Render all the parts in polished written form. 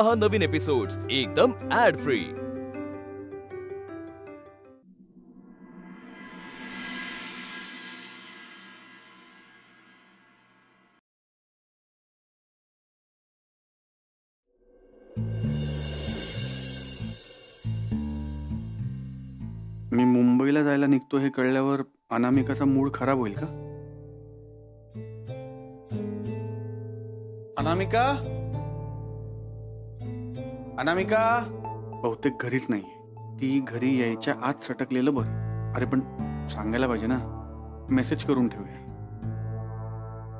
पहा नवीन एपिसोड्स एकदम add free. मी मुंबईला जायला निघतो हे कळल्यावर अनामिकाचा मूड खराब होईल का? अनामिका, अनामिका बहुतेक घरीच नाही। ती घरी यायच्या आत सटकलेलं बरं। अरे पण सांगायला पाहिजे ना, मेसेज करून ठेवूया।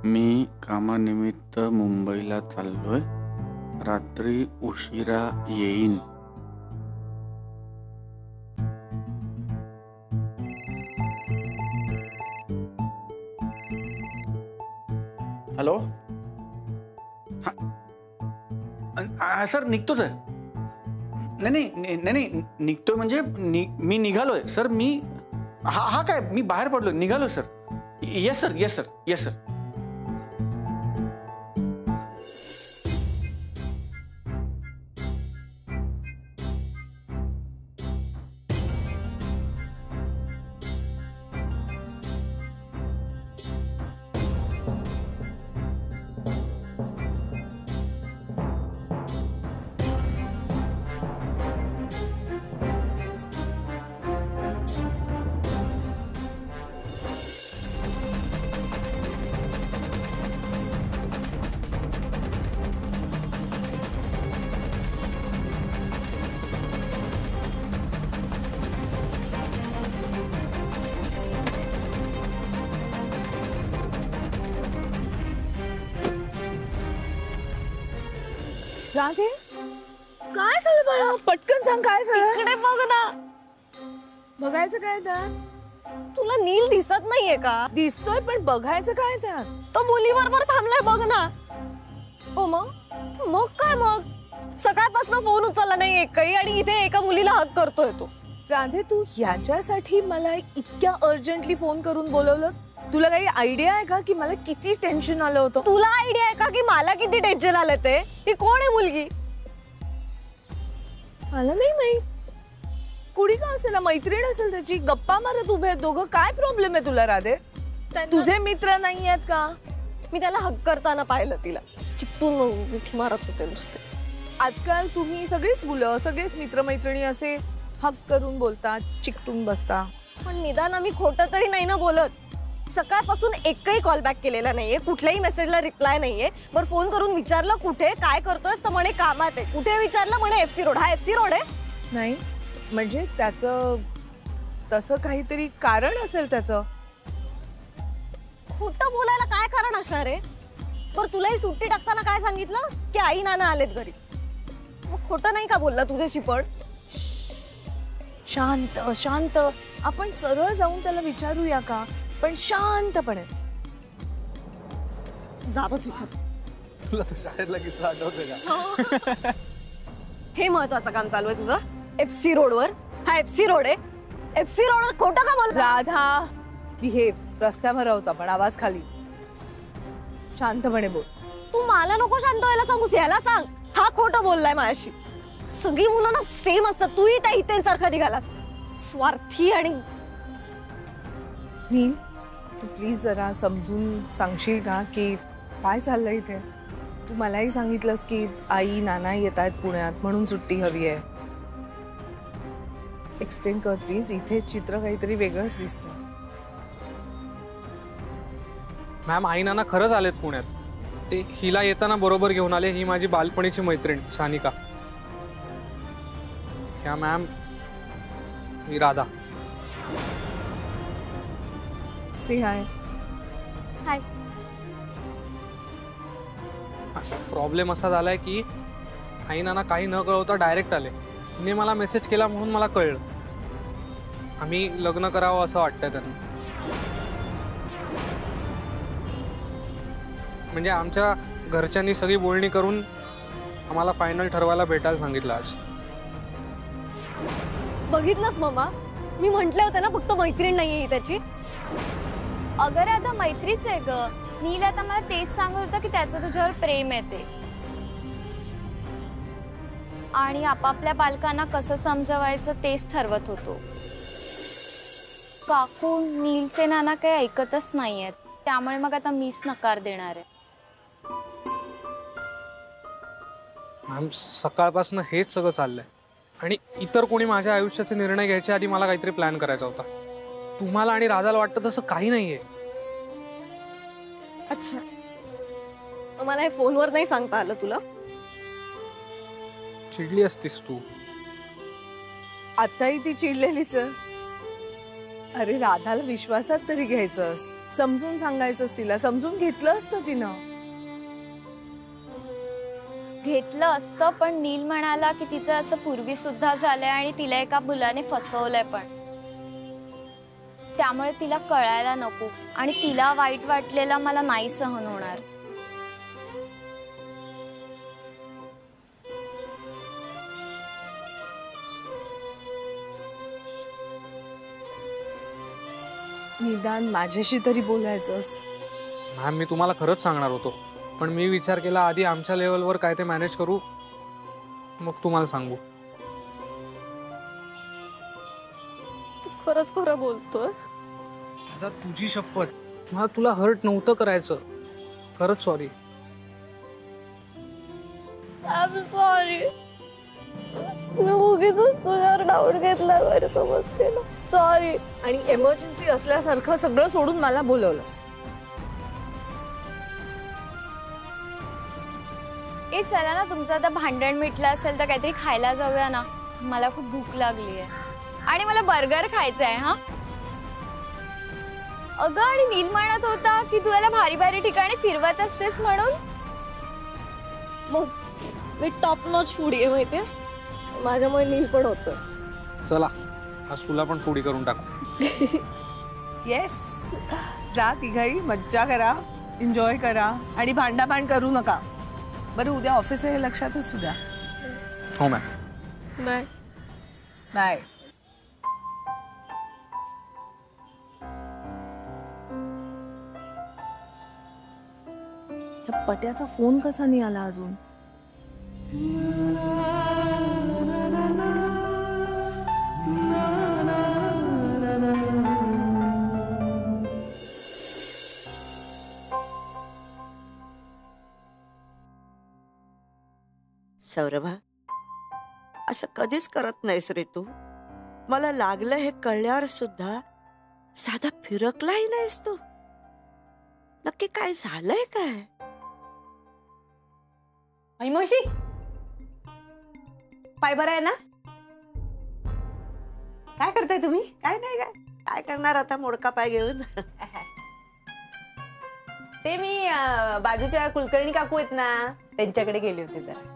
मी कामानिमित्त मुंबईला चाललोय, रात्री उशिरा येईन। हॅलो, हा सर निघतोच आहे। नाही निघतोय म्हणजे मी निघालोय सर। मी हा काय मी बाहेर पडलोय, निघालोय sir. Yes sir, yes sir, yes sir. Radhe, काय झालं बाळा? पटकन सांग काय झालं? इकडे बघ ना। बघायचं काय त्यात? तुला नील दिसत नाहीये का? दिसतोय पण बघायचं काय त्यात? तो मुलीबरोबर थांबलाय बघ ना। हो मग काय मग? सकाळपासून फोन उचलला नाही एकही आणि इथे एका मुलीला हक करतोय तो। राधे, तू याच्यासाठी मला इतक्या अर्जंटली फोन करून बोलवलंस? तुला काही आयडिया आहे का की मला किती टेन्शन आलं होतं? तुला आयडिया आहे का की मला किती टेन्शन आलं ते? ही कोण आहे मुलगी? मला नाही माहित। कुणी का असेल, मैत्रीण असेल त्याची। गप्पा मारत उभे आहेत दोघं। काय प्रॉब्लेम आहे तुला राधे? तुझे मित्र नाही आहेत का? मी त्याला हक करताना पाहिलं, तिला चिपटून मिठी मारत होते नुसते। आजकाल तुम्ही सगळीच मुलं, सगळेच मित्रमैत्रिणी असे हक करून बोलतात, चिकटून बसता। पण निदान आम्ही खोटं तरी नाही ना बोलत। सकाळपासून एकही कॉल बॅक केलेला नाहीये, कुठल्याही मेसेजला रिप्लाय नाहीये। बरं फोन करून विचारलं कुठे काय करतोयस तर म्हणे कामात आहे। कुठे विचारलं म्हणे FC रोड। हा FC रोड आहे? नाही म्हणजे त्याचं तसं काहीतरी कारण असेल त्याचं। खोटं बोलायला काय कारण असणार आहे? बरं तुलाही सुट्टी टाकताना काय सांगितलं की आई नाना आलेत घरी? मग खोटं नाही का बोलला तुझ्याशी? पण शांत शांत, आपण सरळ जाऊन त्याला विचारूया का? पण शांतपणे। जाबच विचार। तुला तर शाळेतला किस्सा आठवतोय का? हे महत्वाचं काम चालू आहे तुझं FC रोडवर? हा FC रोड आहे? FC रोडवर खोटं का बोल? राधा, बिहेव। रस्त्यावर आहोत आपण, आवाज खाली। शांतपणे बोल। तू मला नको शांत व्हायला सांगूस, याला सांग हा खोटं बोललाय माझ्याशी। सगळी मुलं ना सेम असतात, तूही त्या हितेंसारखा निघालास, स्वार्थी। आणि नील, तू प्लीज जरा समजून सांगशील का की काय चाललंय इथे? तू मलाही सांगितलंस की आई नाना येत आहेत पुण्यात म्हणून सुट्टी हवी आहे। एक्सप्लेन कर प्लीज, इथे चित्र काहीतरी वेगळंच दिसतं। मॅम, आई नाना खरंच आलेत पुण्यात। ते हिला येताना बरोबर घेऊन आले। ही माझी बालपणीची मैत्रीण सानिका। क्या मॅम, मी राधा। से हाय। हाय। प्रॉब्लेम असा झालाय की आई नाना काही न कळवता डायरेक्ट आले। तिने मला मेसेज केला म्हणून मला कळलं। आम्ही लग्न करावं असं वाटतंय त्यांना। म्हणजे आमच्या घरच्यांनी सगळी बोलणी करून आम्हाला फायनल ठरवायला भेटायला सांगितलं आज। बघितलंस मम्मा, मी म्हटले होते ना फक्त मैत्रीण नाहीये त्याची। अगं राधा, मैत्रीच आहे ग। नील आता मला तेच सांगत होता की त्याचं तुझ्यावर प्रेम आहे ते। आणि आपापल्या बालकांना कसं समजवायचं तेच ठरवत होतो. काकू नीलचे नाना काही ऐकतच नाहीयेत, त्यामुळे मग आता मीच नकार देणार आहे. मॅम सकाळपासून हेच सगळं चाललंय आणि इतर कोणी माझ्या आयुष्याचे निर्णय घ्यायच्या आधी मला काहीतरी प्लॅन करायचा होता. तुम्हाला आणि राधाला वाटतं तसं काही नाहीये. अच्छा, मग मला हे फोनवर नाही सांगता आलं तुला? चिडली असतीस तू. आताही ती चिडलेलीच आहे. अरे राधाला विश्वासात तरी घ्यायचं, समजून सांगायचं, तिला समजून घेतलं असतं तिनं. घेतलं असतं, पण नील म्हणाला की तिचं असं पूर्वी सुद्धा झालंय आणि तिला एका मुलाने फसवलंय पण. त्यामुळे तिला कळायला नको आणि तिला वाईट वाटलेला मला नाही सहन होणार. निदान माझ्याशी तरी बोलायचंस. मॅम मी तुम्हाला खरंच सांगणार होतो, पण मी विचार केला आधी आमच्या लेवलवर काय ते मॅनेज करू, मग तुम्हाला सांगू. तू खरंच खरं बोलतोय? आता तुझी शपथ, मला तुला हर्ट नव्हतं करायचं. खरंच सॉरी. I am sorry. मी उगीच तुझ्यावर डाऊट घेतला, गैरसमज केला. सॉरी. आणि एमर्जन्सी असल्यासारखं सगळं सोडून मला बोलवलंस. ए चला ना, तुमचं आता भांडण मिटलं असेल तर काहीतरी खायला जाऊया ना. मला खूप भूक लागली आहे आणि मला बर्गर खायचा आहे. हा अगं, आणि नील म्हणत होता की तू याला भारी भारी ठिकाणी फिरवत असतेस म्हणून. मग मी टॉप नॉच फूडी आहे माहितीये, माझ्यामुळे नील पण होतं. चला आज तुला पण फुडी करून टाकू. येस, जा तिघाई मज्जा करा, एन्जॉय करा आणि भांडाभांड करू नका. बरं उद्या ऑफिस आहे हे लक्षात असू द्या. हो मॅम. बाय. बाय. या पट्याचा फोन कसा नाही आला अजून? सौरभा, असं कधीच करत नाहीस रे तू. मला लागलं हे कळल्यावर सुद्धा साधा फिरकलाही नाहीस तू. नक्की काय झालंय काय? मावशी, पाय बरं आहे ना? काय करताय तुम्ही? काय नाही, काय करणार आता मोडका पाय घेऊन. ते मी बाजूच्या कुलकर्णी काकू आहेत ना, त्यांच्याकडे गेले होते. जरा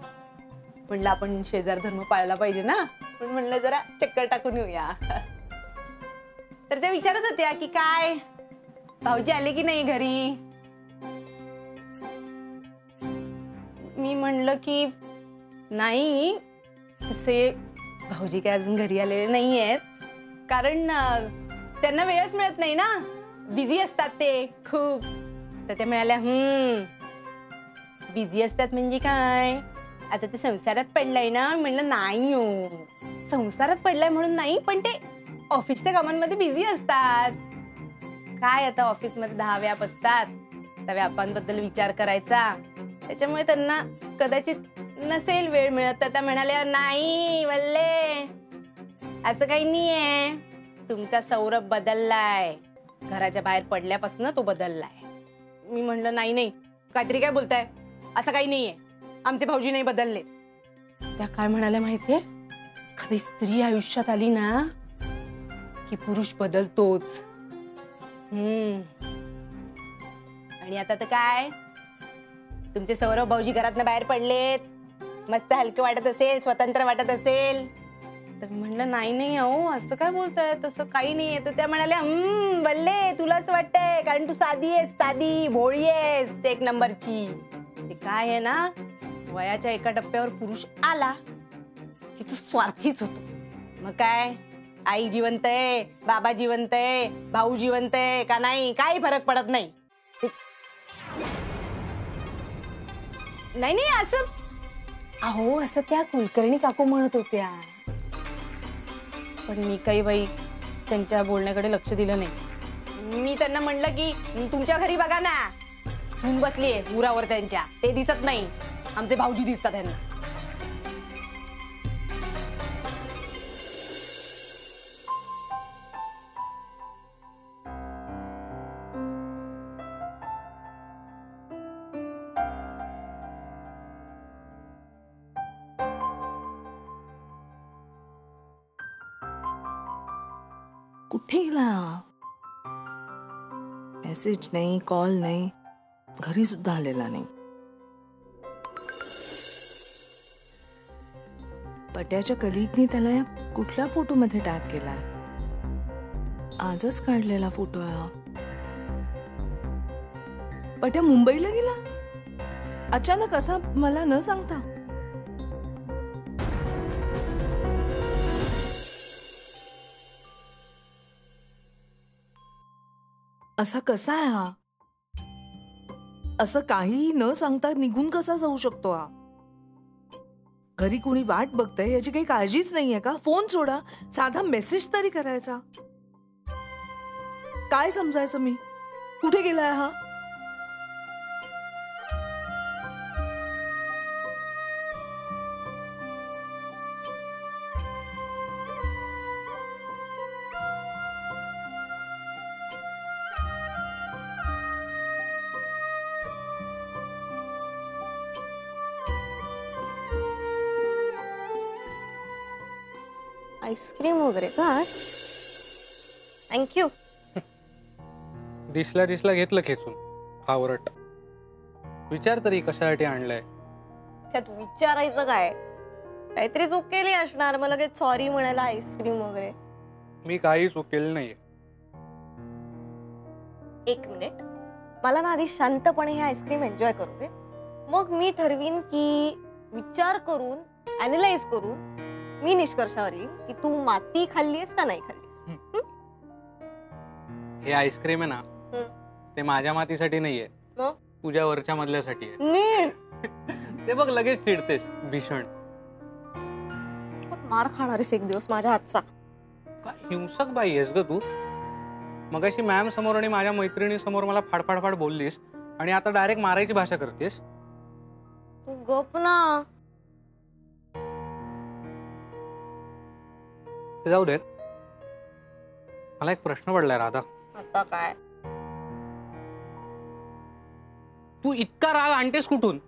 म्हणलं आपण शेजार धर्म पाळला पाहिजे ना, पण म्हणलं जरा चक्कर टाकून येऊया. तर ते विचारत होत्या की काय भाऊजी आले की नाही घरी. मी म्हणलं की नाही, तसे भाऊजी काय अजून घरी आलेले नाही आहेत, कारण त्यांना वेळच मिळत नाही ना, बिझी असतात ते खूप. तर ते म्हणाल्या बिझी असतात म्हणजे काय, आता ते संसारात पडलाय ना. म्हणलं नाही हो, संसारात पडलाय म्हणून नाही, पण ते ऑफिसच्या कामांमध्ये बिझी असतात. काय आता ऑफिसमध्ये 10 व्याप असतात, त्या व्यापांबद्दल विचार करायचा, त्याच्यामुळे त्यांना कदाचित नसेल वेळ मिळत. तर त्या म्हणाल्या नाही वल्ले, असं काही नाहीये, तुमचा सौरभ बदललाय, घराच्या बाहेर पडल्यापासून तो बदललाय. मी म्हणलं नाही नाही, काहीतरी काय बोलताय, असं काही नाहीये, आमचे भाऊजी नाही बदलले. त्या काय म्हणाल्या माहितीये, एखादी स्त्री आयुष्यात आली ना की पुरुष बदलतोच. आणि आता तर काय, तुमचे सौरभ भाऊजी घरातनं बाहेर पडलेत, मस्त हलकं वाटत असेल, स्वतंत्र वाटत असेल. तर मी म्हणलं नाही नाही अहो, असं काय बोलताय, तसं काही नाहीये. तर त्या म्हणाल्या बल्ले, तुलाच वाटतंय, कारण तू साधी आहेस, साधी भोळी आहेस, 1 नंबरची. ते काय आहे ना, वयाच्या एका टप्प्यावर पुरुष आला की तू स्वार्थीच होतो. मग काय, आई जिवंत आहे, बाबा जिवंत आहे, भाऊ जिवंत आहे का नाही, काही फरक पडत नाही. नाही नाही, अहो असं त्या कुलकर्णी काकू म्हणत होत्या, पण मी काही बाई त्यांच्या बोलण्याकडे लक्ष दिलं नाही. मी त्यांना म्हणलं की तुमच्या घरी बघा ना, सून बसलीये मुरावर त्यांच्या, ते दिसत नाही, आमचे भाऊजी दिसतात त्यांना. कुठे गेला? मेसेज नाही, कॉल नाही, घरी सुद्धा आलेला नाही. पट्याच्या कलिगनी त्याला या कुठल्या फोटोमध्ये टॅग केलाय? आजच काढलेला फोटो आहे हा. पट्या मुंबईला गेला अचानक असा, मला न सांगता. असा कसा आहे हा? असं काही न सांगता निघून कसा जाऊ शकतो हा? घरी कुणी वाट बघतंय याची काही काळजीच नाहीये का? फोन सोडा, साधा मेसेज तरी करायचा. काय समजायचं मी? कुठे गेलाय हा? आईस्क्रीम वगैरे का? थँक्यू. दिसल्या घेतलं खेचून. आवरट. विचार तरी कशासाठी आणलंय? त्यात विचारायचं काय? काहीतरी चूक केली असणार, मला लगेच सॉरी म्हणायला आईस्क्रीम वगैरे. मी काही चूक केली नाहीये. एक मिनिट, मला ना आधी शांतपणे हे आईस्क्रीम एन्जॉय करू दे, मग मी ठरवीन की विचार करून, अॅनलाइज करून मी निष्कर्षावर येईन की तू माती खाल्लीस का नाही खाल्लीस. हे आईस्क्रीम आहे ना, ते माझ्या मातीसाठी नाहीये, तुझ्या वरच्या मधल्यासाठी आहे. ते बघ लगेच चिडतेस भीषण. मार खाणारेस एक दिवस माझ्या हातचा. काय हिंसक बाई आहेस ग तू. मगाशी मॅम समोर आणि माझ्या मैत्रिणी समोर मला फाडफाड बोललीस आणि आता डायरेक्ट मारायची भाषा करतेस. तू गप ना. जाऊ दे, मला एक प्रश्न पडलाय राधा. आता काय? तू इतका राग आणतेस कुठून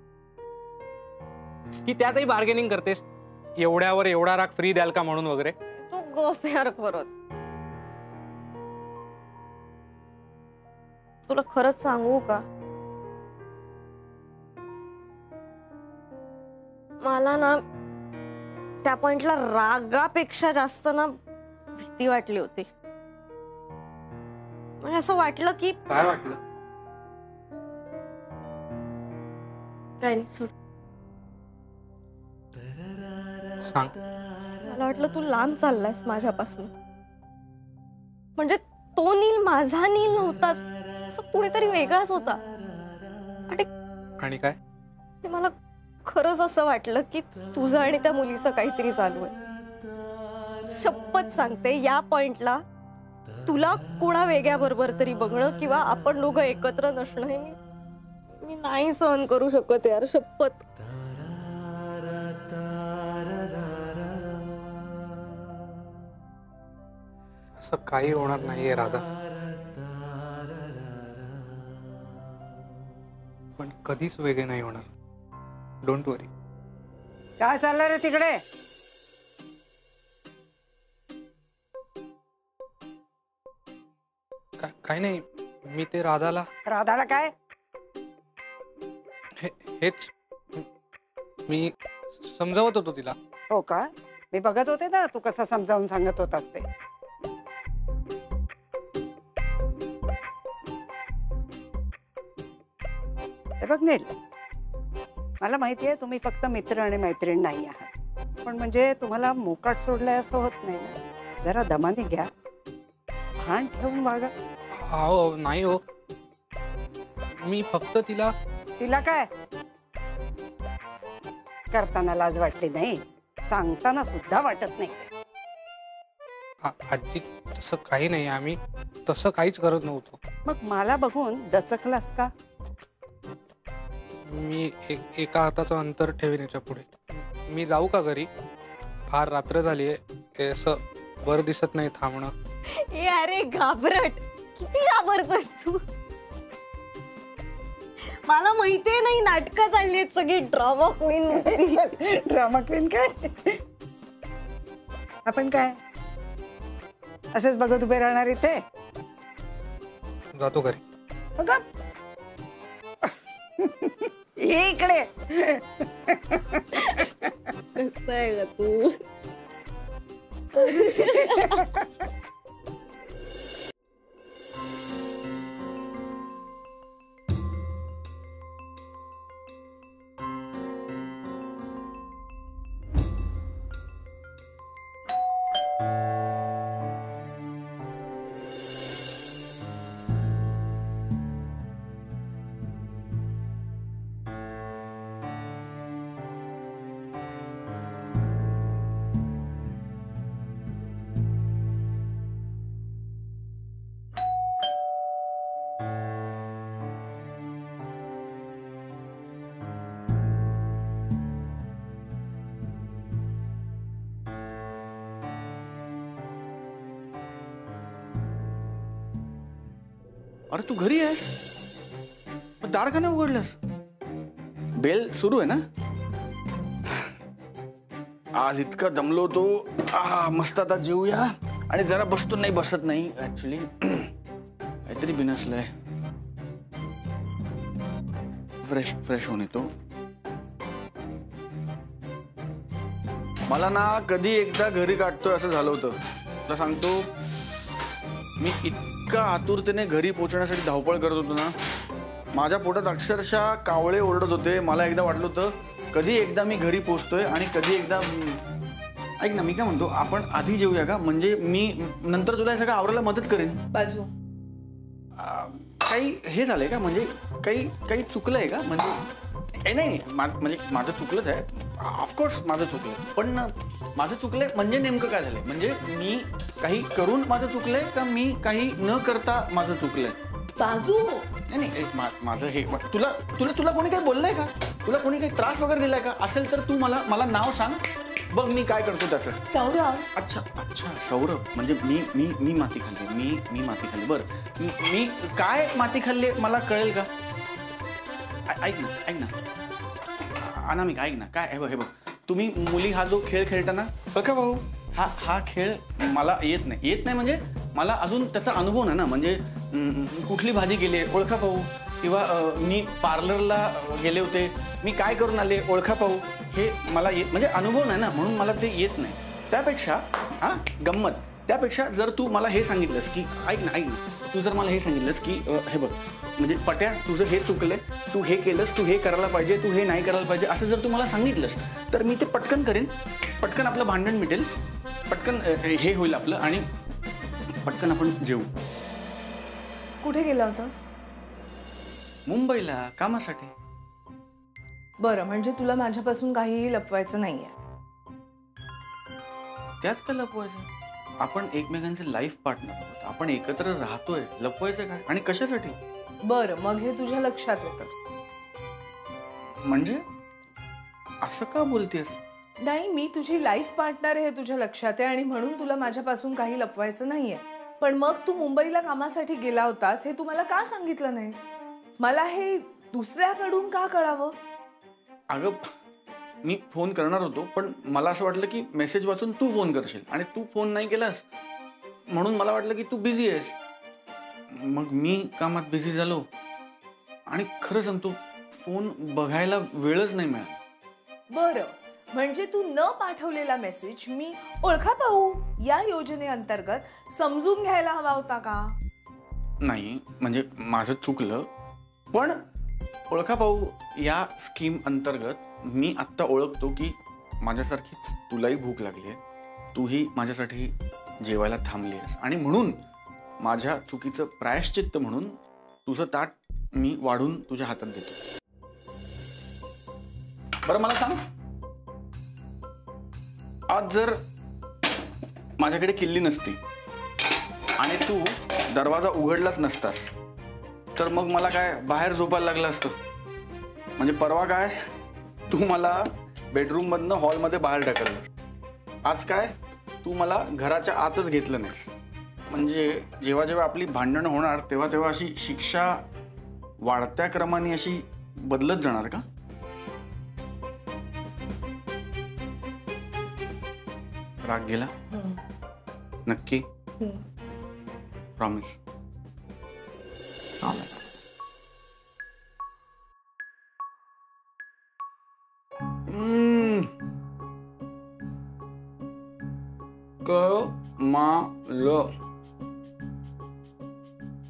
की त्यातही बार्गेनिंग करतेस? एवढ्यावर एवढा राग फ्री द्याल का म्हणून वगैरे. तू गप यार खरंच. तुला खरंच सांगू का, मला ना त्या पॉइंटला रागापेक्षा जास्त ना भीती वाटली होती. म्हणजे असं वाटलं की. काय वाटलं? काय नाही, सोड. सांग. मला वाटलं तू लांब चाललायस माझ्यापासून. म्हणजे तो नील माझा नील नव्हताच, असं कुणीतरी वेगळाच होता. आणि काय? मला खरंच असं वाटलं की तुझं आणि त्या मुलीचं काहीतरी चालू आहे. शपथ सांगते, या पॉइंटला तुला कोणा वेगळ्या बरोबर तरी बघणं किंवा आपण दोघं एकत्र नसणं हे मी नाही सहन करू शकत यार, शपथ. असं काही होणार नाहीये राधा, पण कधीच वेगळे नाही होणार. डोंट वरी. काय चाललंय रे तिकडे? काय नाही, मी ते राधाला काय? हेच मी समजावत होतो तिला. हो का? मी बघत होते ना तू कसा समजावून सांगत होतास ते. बघ नील, मला माहितीये तुम्ही फक्त मित्र आणि मैत्रीण नाही आहात, पण म्हणजे तुम्हाला मोकाट सोडलंय असं होत नाही ना. जरा दमाने घ्या, भान ठेवून वागा. हो नाही हो, मी फक्त तिला काय करताना लाज वाटली नाही, सांगताना सुद्धा वाटत नाही. आजी तसं काही नाही, आम्ही तसं काहीच करत नव्हतो. मग मला बघून दचकलास का? मी एका हाताचं अंतर ठेवीन याच्या पुढे. मी जाऊ का घरी? फार रात्र झाली आहे, ते असं बरं दिसत नाही थांबणं. ए अरे घाबरट, किती घाबरतोस तू? मला माहितीये नाही, नाटकं चालली आहेत सगळी, ड्रामा क्वीन. ड्रामा क्वीन काय? आपण काय असेच बघत उभे राहणार इथे? जातो घरी. बघा इकडे. कसं आहे ग तू? अरे तू घरी आहेस? मग दार का नाही उघडलंस? बेल सुरू आहे ना? आज इतका दमलो तो. मस्त आता जेवूया. आणि जरा बसतो, नाही बसत नाही ऍक्च्युली, काहीतरी बिनसलंय. फ्रेश होऊन येतो. मला ना कधी एकदा घरी काढतोय असं झालं होतं. तुला सांगतो, मी इतका आतुरतेने घरी पोहोचण्यासाठी धावपळ करत होतो ना, माझ्या पोटात अक्षरशः कावळे ओरडत होते. मला एकदा वाटलं होतं कधी एकदा मी घरी पोहोचतोय आणि कधी एकदा. ऐक ना, मी काय म्हणतो, आपण आधी जेवूया का? म्हणजे मी नंतर तुला हे सगळं आवरायला मदत करेन. बाजू काही हे झालंय का? म्हणजे काही चुकलंय का? म्हणजे नाही, म्हणजे माझं चुकलंच आहे, ऑफकोर्स माझं चुकलंय. पण माझं चुकलंय म्हणजे नेमकं काय झालंय? म्हणजे मी काही करून माझं चुकलंय का मी काही न करता माझं चुकलंय? बाजू नाही, माझं हे तुला तुला तुला कोणी काही बोललंय का? तुला कोणी काही त्रास वगैरे दिलाय का? असेल तर तू मला नाव सांग, बघ मी काय करतो त्याचं. सौरभ. अच्छा सौरभ. म्हणजे मी माती खाल्ली. मी माती खाल्ली. बरं, मी काय माती खाल्ली मला कळेल का? ऐक ना अनामिक, ऐक ना. काय हे बघ, तुम्ही मुली हा जो खेळ खेळताना, बघा भाऊ, हा खेळ मला येत नाही म्हणजे मला अजून त्याचा अनुभव नाही ना. म्हणजे कुठली भाजी गेली ओळखा पाहू, किंवा मी पार्लरला गेले होते, मी काय करून आले ओळखा पाहू, हे मला येत, म्हणजे अनुभव नाही ना, म्हणून मला ते येत नाही. त्यापेक्षा गंमत, त्यापेक्षा जर तू मला हे सांगितलंस की ऐक ना तू जर मला हे सांगितलंस की हे बघ, म्हणजे पट्या तुझं हे चुकलंय, तू हे केलंस, तू हे करायला पाहिजे, तू हे नाही करायला पाहिजे, असं जर तू मला सांगितलंस तर मी ते पटकन करेन. पटकन आपलं भांडण मिटेल, पटकन हे होईल आपलं, आणि पटकन आपण जेवू. कुठे गेला होतास? मुंबईला कामासाठी. बरं, म्हणजे तुला माझ्यापासून काहीही लपवायचं नाहीये. त्यात का लपवायचं? आपण एकमेकांचे लाईफ पार्टनर आहोत, आपण एकत्र राहतोय, लपवायचं काय आणि कशासाठी? बरं, मग हे तुझ्या लक्षात येतं? म्हणजे असं का बोलतेस? नाही, मी तुझी लाईफ पार्टनर हे तुझ्या लक्षात आहे आणि म्हणून तुला माझ्यापासून काही लपवायचं नाहीये. पण मग तू मुंबईला कामासाठी गेला होतास हे तू मला का सांगितलं नाहीस? मला हे दुसऱ्याकडून का कळावं? अगं, मी फोन करणार होतो, पण मला असं वाटलं की मेसेज वाचून तू फोन करशील, आणि तू फोन नाही केलास म्हणून मला वाटलं की तू बिझी आहेस. मग मी कामात बिझी झालो, आणि खरं सांगतो फोन बघायला वेळच नाही मिळाला. बरं, म्हणजे तू न पाठवलेला मेसेज मी ओळखा पाहू या योजनेअंतर्गत समजून घ्यायला हवा होता का? नाही, म्हणजे माझं चुकलं, पण ओळखा पाहू या स्कीम अंतर्गत मी आत्ता ओळखतो की माझ्यासारखीच तुलाही भूक लागली आहे, तूही माझ्यासाठी जेवायला थांबली आहेस, आणि म्हणून माझ्या चुकीचं प्रायश्चित्त म्हणून तुझं ताट मी वाढून तुझ्या हातात देतो. बरं, मला सांग, आज जर माझ्याकडे किल्ली नसती आणि तू दरवाजा उघडलाच नसतास तर मग मला काय बाहेर झोपायला लागलं असतं. म्हणजे परवा काय तू मला बेडरूम मधनं हॉलमध्ये बाहेर ढकललं. आज काय तू मला घराच्या आतच घेतलं नाहीस. म्हणजे जेव्हा जेव्हा आपली भांडणं होणार तेव्हा तेव्हा अशी शिक्षा वाढत्या क्रमाने अशी बदलत जाणार का? राग गेला नक्की? प्रॉमिस?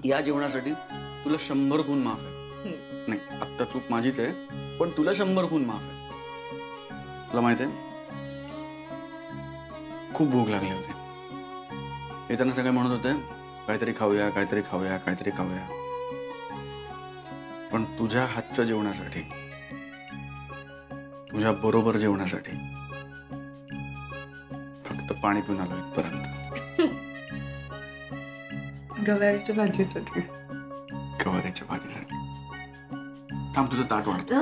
या जेवणासाठी तुला 100 गुण माफ आहे. नाही, आत्ता चूक माझीच आहे पण तुला 100 गुण माफ आहे. तुला माहित आहे खूप भूक लागली होती. येताना सगळे म्हणत होते काहीतरी खाऊया काहीतरी खाऊया काहीतरी खाऊया. पण तुझ्या हातच्या जेवणासाठी तुझ्या बरोबर जेवणासाठी फक्त पाणी पिऊन आलो इथपर्यंत. गवारीच्या भाजीसाठी. गवारीच्या भाजीसाठी. थांब तुझं ताट वाढतो.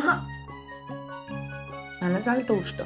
मला चालतं उष्ट.